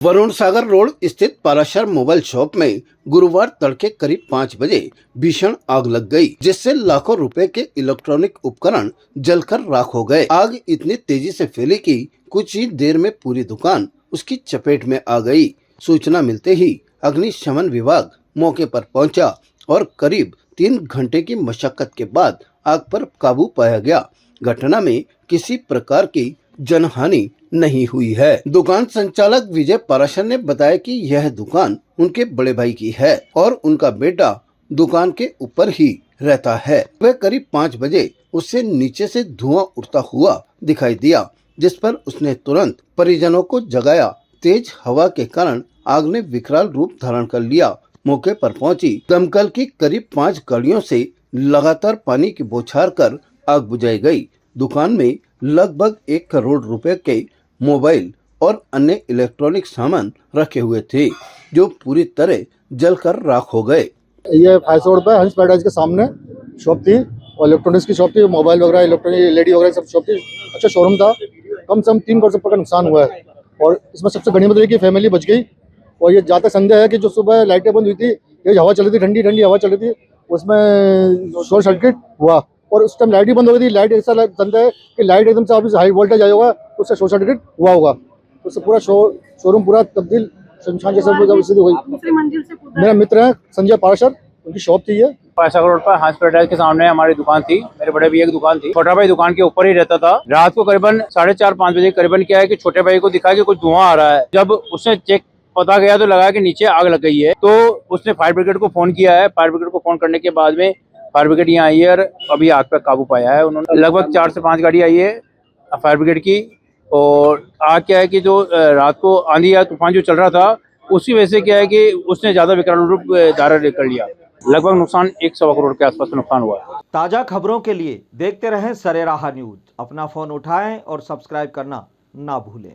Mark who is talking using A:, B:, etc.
A: वरुण सागर road स्थित Parashar mobile shop में गुरुवार तड़के करीब 5 बजे भीषण आग लग गई, जिससे लाखों रुपए के इलेक्ट्रॉनिक उपकरण जलकर राख हो गए। आग इतनी तेजी से फैली कि कुछ ही देर में पूरी दुकान उसकी चपेट में आ गई। सूचना मिलते ही अग्निशमन विभाग मौके पर पहुंचा और करीब 3 घंटे की मशक्कत के बाद आग पर काबू पाया गया। घटना में किसी प्रकार की जनहानि नहीं हुई है। दुकान संचालक विजय पाराशर ने बताया कि यह दुकान उनके बड़े भाई की है और उनका बेटा दुकान के ऊपर ही रहता है। वह करीब 5 बजे उससे नीचे से धुआं उठता हुआ दिखाई दिया, जिस पर उसने तुरंत परिजनों को जगाया। तेज हवा के कारण आग ने विकराल रूप धारण कर लिया। मौके पर पहुंची दमकल की करीब 5 गाड़ियों से लगातार पानी की बौछार कर आग बुझाई गई। दुकान में लगभग 1 करोड़ रुपए के मोबाइल और अन्य इलेक्ट्रॉनिक सामान रखे हुए थे, जो पूरी तरह जलकर राख हो गए।
B: ये फाइव रोड पे हंस पैराडाइज के सामने शॉप थी और इलेक्ट्रॉनिक्स की शॉप थी, मोबाइल वगैरह इलेक्ट्रॉनिक एलईडी वगैरह सब शॉप थी। अच्छा शोरूम था। कम से कम 3 करोड़ रुपये का नुकसान हुआ है और इसमें सबसे गनीमत रही कि फैमिली बच गई। और ये जाता संदेह है कि जो सुबह लाइटें बंद हुई थी, ये हवा चल रही थी, ठंडी ठंडी हवा चल रही थी, उसमें शॉर्ट सर्किट हुआ और उस टाइम लाइट ही बंद हो गई थी। लाइट ऐसा संदेह है कि लाइट एकदम से ऑफिस हाई वोल्टेज आया होगा, तो उससे शॉर्ट सर्किट हुआ होगा। तो उससे पूरा शोरूम पूरा तब्दील शमशान जैसा हुई। मेरा मित्र है संजय पाराशर, उनकी शॉप थी। ये
C: पाराशर रोड पर हंस पैराडाइज के सामने हमारी दुकान थी। मेरे बड़े भैया की दुकान थी। छोटा भाई दुकान के ऊपर ही रहता था। रात को करीबन 4:30-5 बजे करीबन क्या है कि छोटे भाई को दिखा कि कुछ धुआं आ रहा है। जब उसने चेक पता गया तो लगा कि नीचे आग लग गई है, तो उसने फायर ब्रिगेड को फोन किया है। फायर ब्रिगेड को फोन करने के बाद में फायर ब्रिगेड यहाँ आई है और अभी आग पर काबू पाया है। उन्होंने लगभग 4 से 5 गाड़ी आई है फायर ब्रिगेड की। और आग क्या है कि जो रात को आंधी या तूफान जो चल रहा था, उसी वजह से क्या है कि उसने ज्यादा विकराल रूप धारण कर लिया। लगभग नुकसान 1.25 करोड़ के आसपास नुकसान हुआ है।
D: ताजा खबरों के लिए देखते रहें सरेराह न्यूज। अपना फोन उठाएं और सब्सक्राइब करना ना भूलें।